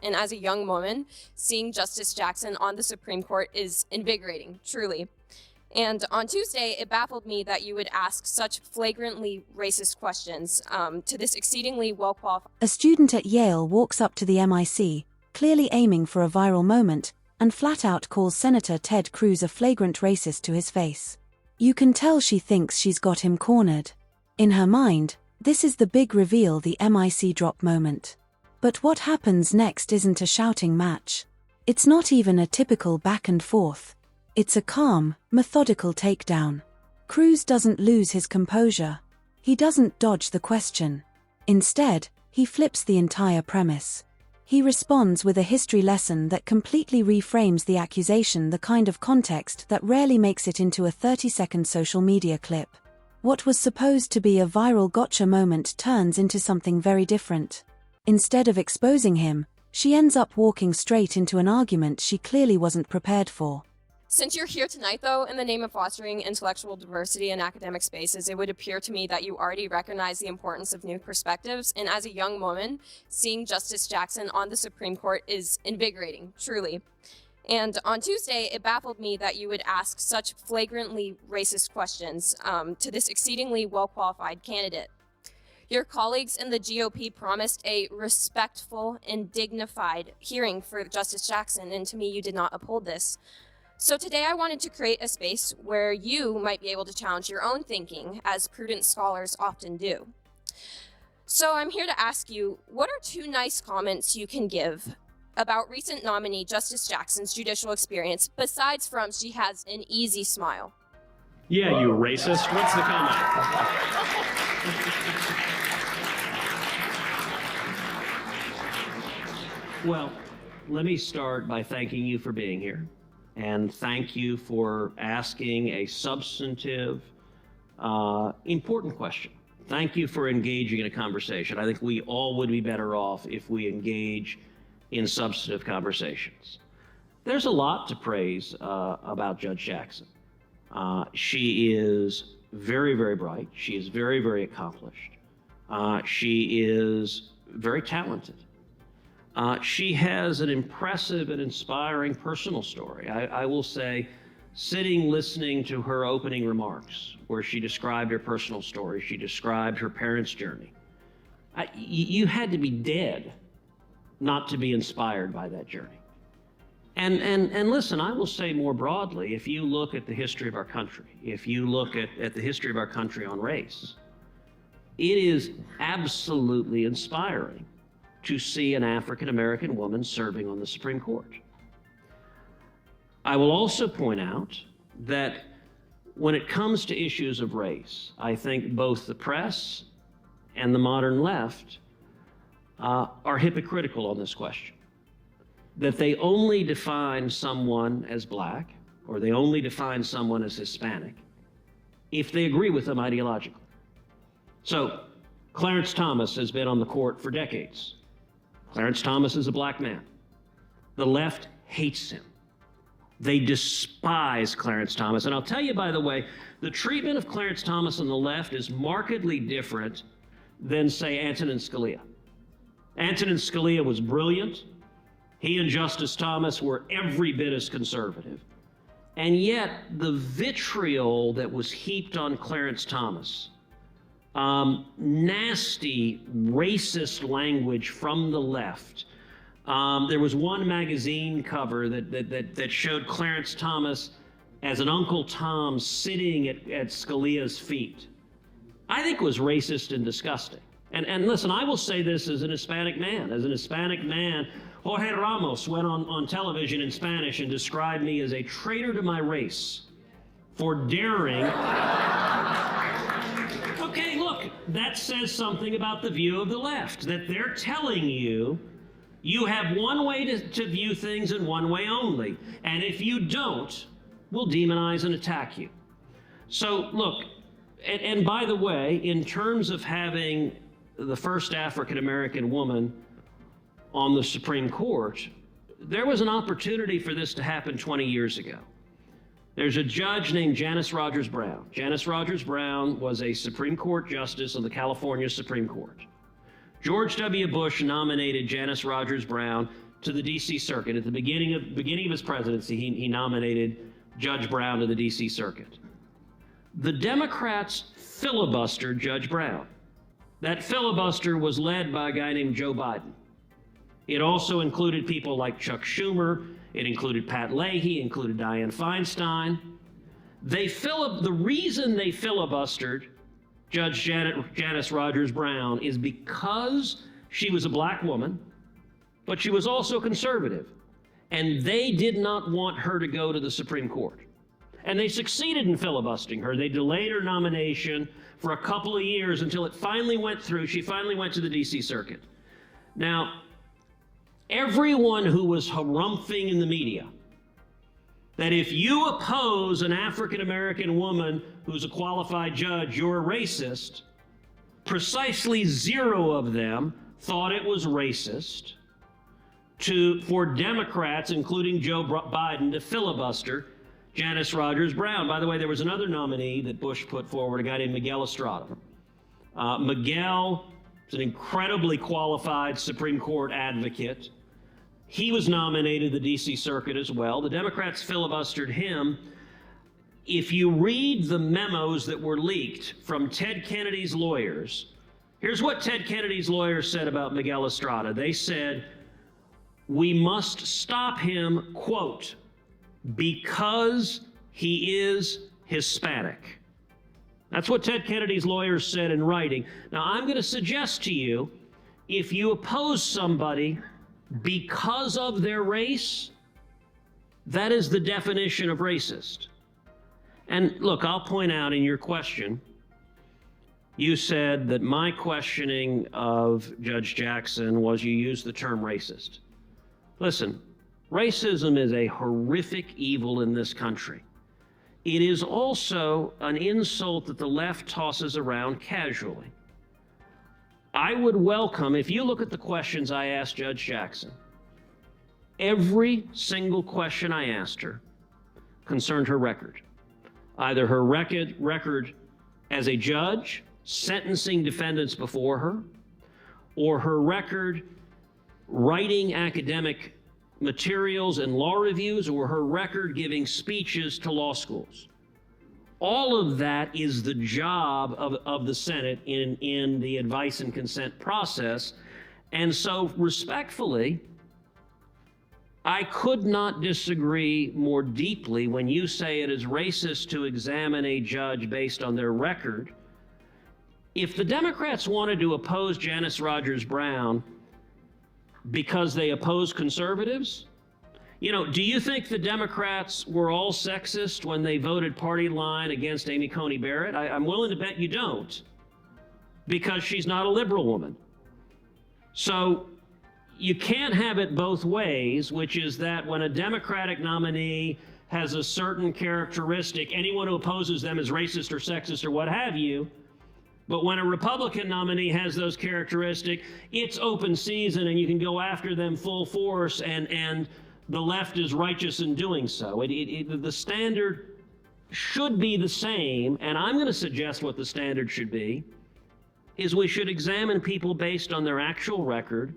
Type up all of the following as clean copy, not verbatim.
and as a young woman, seeing Justice Jackson on the Supreme Court is invigorating, truly. And on Tuesday, it baffled me that you would ask such flagrantly racist questions to this exceedingly well-qualified. A student at Yale walks up to the MIC, clearly aiming for a viral moment, and flat out calls Senator Ted Cruz a flagrant racist to his face. You can tell she thinks she's got him cornered. In her mind, this is the big reveal, the MIC drop moment. But what happens next isn't a shouting match. It's not even a typical back and forth. It's a calm, methodical takedown. Cruz doesn't lose his composure. He doesn't dodge the question. Instead, he flips the entire premise. He responds with a history lesson that completely reframes the accusation, the kind of context that rarely makes it into a 30-second social media clip. What was supposed to be a viral gotcha moment turns into something very different. Instead of exposing him, she ends up walking straight into an argument she clearly wasn't prepared for. Since you're here tonight, though, in the name of fostering intellectual diversity in academic spaces, it would appear to me that you already recognize the importance of new perspectives, and as a young woman, seeing Justice Jackson on the Supreme Court is invigorating, truly. And on Tuesday, it baffled me that you would ask such flagrantly racist questions to this exceedingly well-qualified candidate. Your colleagues in the GOP promised a respectful and dignified hearing for Justice Jackson, and to me, you did not uphold this. So today I wanted to create a space where you might be able to challenge your own thinking, as prudent scholars often do. So I'm here to ask you, what are two nice comments you can give about recent nominee Justice Jackson's judicial experience, besides from she has an easy smile? Yeah, you racist. What's the comment? Well, let me start by thanking you for being here. And thank you for asking a substantive, important question. Thank you for engaging in a conversation. I think we all would be better off if we engage in substantive conversations. There's a lot to praise about Judge Jackson. She is very, very bright. She is very, very accomplished. She is very talented. She has an impressive and inspiring personal story. I will say, sitting listening to her opening remarks, where she described her personal story, she described her parents' journey. You had to be dead not to be inspired by that journey. And listen, I will say more broadly, if you look at the history of our country, if you look at the history of our country on race, it is absolutely inspiring to see an African-American woman serving on the Supreme Court. I will also point out that when it comes to issues of race, I think both the press and the modern left are hypocritical on this question. That they only define someone as black, or they only define someone as Hispanic, if they agree with them ideologically. So, Clarence Thomas has been on the court for decades. Clarence Thomas is a black man. The left hates him. They despise Clarence Thomas. And I'll tell you, by the way, the treatment of Clarence Thomas on the left is markedly different than, say, Antonin Scalia. Antonin Scalia was brilliant. He and Justice Thomas were every bit as conservative. And yet, the vitriol that was heaped on Clarence Thomas, nasty, racist language from the left. There was one magazine cover that showed Clarence Thomas as an Uncle Tom sitting at Scalia's feet. I think it was racist and disgusting. And listen, I will say this as an Hispanic man. As an Hispanic man, Jorge Ramos went on television in Spanish and described me as a traitor to my race for daring. Okay, look, that says something about the view of the left, that they're telling you you have one way to view things and one way only. And if you don't, we'll demonize and attack you. So look, and by the way, in terms of having the first African-American woman on the Supreme Court, there was an opportunity for this to happen 20 years ago. There's a judge named Janice Rogers Brown. Janice Rogers Brown was a Supreme Court justice on the California Supreme Court. George W. Bush nominated Janice Rogers Brown to the D.C. Circuit. At the beginning of his presidency, he nominated Judge Brown to the D.C. Circuit. The Democrats filibustered Judge Brown. That filibuster was led by a guy named Joe Biden. It also included people like Chuck Schumer. It included Pat Leahy, included Dianne Feinstein. The reason they filibustered Judge Janice Rogers Brown is because she was a black woman, but she was also conservative. And they did not want her to go to the Supreme Court. And they succeeded in filibustering her. They delayed her nomination for a couple of years until it finally went through. She finally went to the D.C. Circuit. Now, everyone who was harumphing in the media that if you oppose an African-American woman who's a qualified judge, you're a racist, precisely zero of them thought it was racist for Democrats, including Joe Biden, to filibuster Janice Rogers Brown. By the way, there was another nominee that Bush put forward, a guy named Miguel Estrada. Miguel is an incredibly qualified Supreme Court advocate. He was nominated to the D.C. Circuit as well. The Democrats filibustered him. If you read the memos that were leaked from Ted Kennedy's lawyers, here's what Ted Kennedy's lawyers said about Miguel Estrada. They said, "We must stop him, quote, because he is Hispanic." That's what Ted Kennedy's lawyers said in writing. Now, I'm going to suggest to you, if you oppose somebody because of their race, that is the definition of racist. And look, I'll point out in your question, you said that my questioning of Judge Jackson was you used the term racist. Listen, racism is a horrific evil in this country. It is also an insult that the left tosses around casually. I would welcome, if you look at the questions I asked Judge Jackson, every single question I asked her concerned her record. Either her record as a judge, sentencing defendants before her, or her record writing academic materials and law reviews, or her record giving speeches to law schools. All of that is the job of the Senate in the advice and consent process. And so respectfully, I could not disagree more deeply when you say it is racist to examine a judge based on their record. If the Democrats wanted to oppose Janice Rogers Brown because they oppose conservatives, do you think the Democrats were all sexist when they voted party line against Amy Coney Barrett? I'm willing to bet you don't, because she's not a liberal woman. So you can't have it both ways, which is that when a Democratic nominee has a certain characteristic, anyone who opposes them is racist or sexist or what have you. But when a Republican nominee has those characteristics, it's open season and you can go after them full force, and the left is righteous in doing so. The standard should be the same, and I'm going to suggest what the standard should be, is we should examine people based on their actual record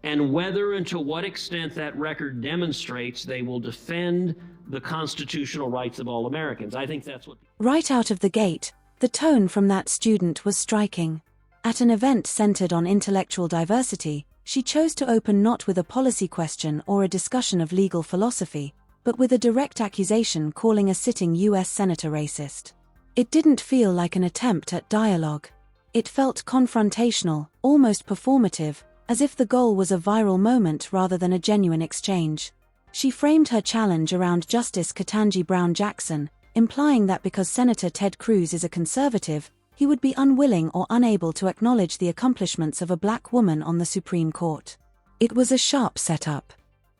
and whether and to what extent that record demonstrates they will defend the constitutional rights of all Americans. I think that's what... Right out of the gate, the tone from that student was striking. At an event centered on intellectual diversity, she chose to open not with a policy question or a discussion of legal philosophy, but with a direct accusation calling a sitting U.S. senator racist. It didn't feel like an attempt at dialogue. It felt confrontational, almost performative, as if the goal was a viral moment rather than a genuine exchange. She framed her challenge around Justice Ketanji Brown Jackson, implying that because Senator Ted Cruz is a conservative, he would be unwilling or unable to acknowledge the accomplishments of a black woman on the Supreme Court. It was a sharp setup.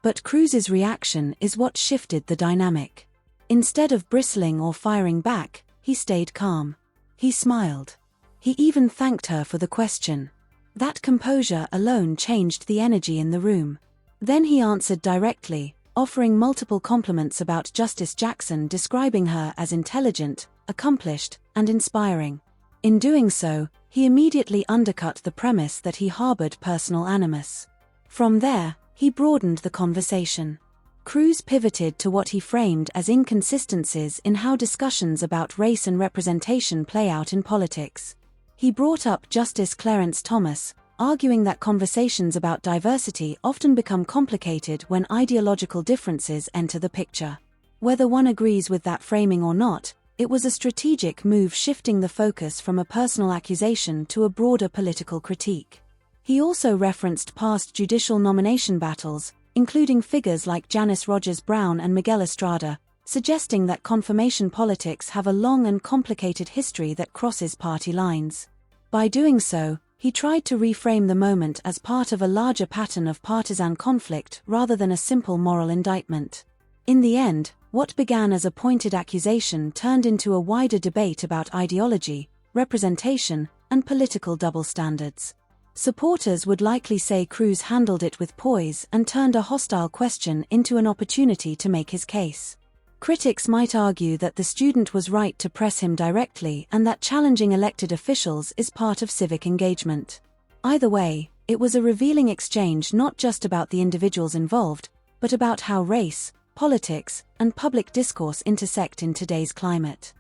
But Cruz's reaction is what shifted the dynamic. Instead of bristling or firing back, he stayed calm. He smiled. He even thanked her for the question. That composure alone changed the energy in the room. Then he answered directly, offering multiple compliments about Justice Jackson, describing her as intelligent, accomplished, and inspiring. In doing so, he immediately undercut the premise that he harbored personal animus. From there, He broadened the conversation. Cruz pivoted to what he framed as inconsistencies in how discussions about race and representation play out in politics. He brought up Justice Clarence Thomas, arguing that conversations about diversity often become complicated when ideological differences enter the picture. Whether one agrees with that framing or not, it was a strategic move shifting the focus from a personal accusation to a broader political critique. He also referenced past judicial nomination battles, including figures like Janice Rogers Brown and Miguel Estrada, suggesting that confirmation politics have a long and complicated history that crosses party lines. By doing so, he tried to reframe the moment as part of a larger pattern of partisan conflict rather than a simple moral indictment. In the end, what began as a pointed accusation turned into a wider debate about ideology, representation, and political double standards. Supporters would likely say Cruz handled it with poise and turned a hostile question into an opportunity to make his case. Critics might argue that the student was right to press him directly and that challenging elected officials is part of civic engagement. Either way, it was a revealing exchange not just about the individuals involved, but about how race, politics, and public discourse intersect in today's climate.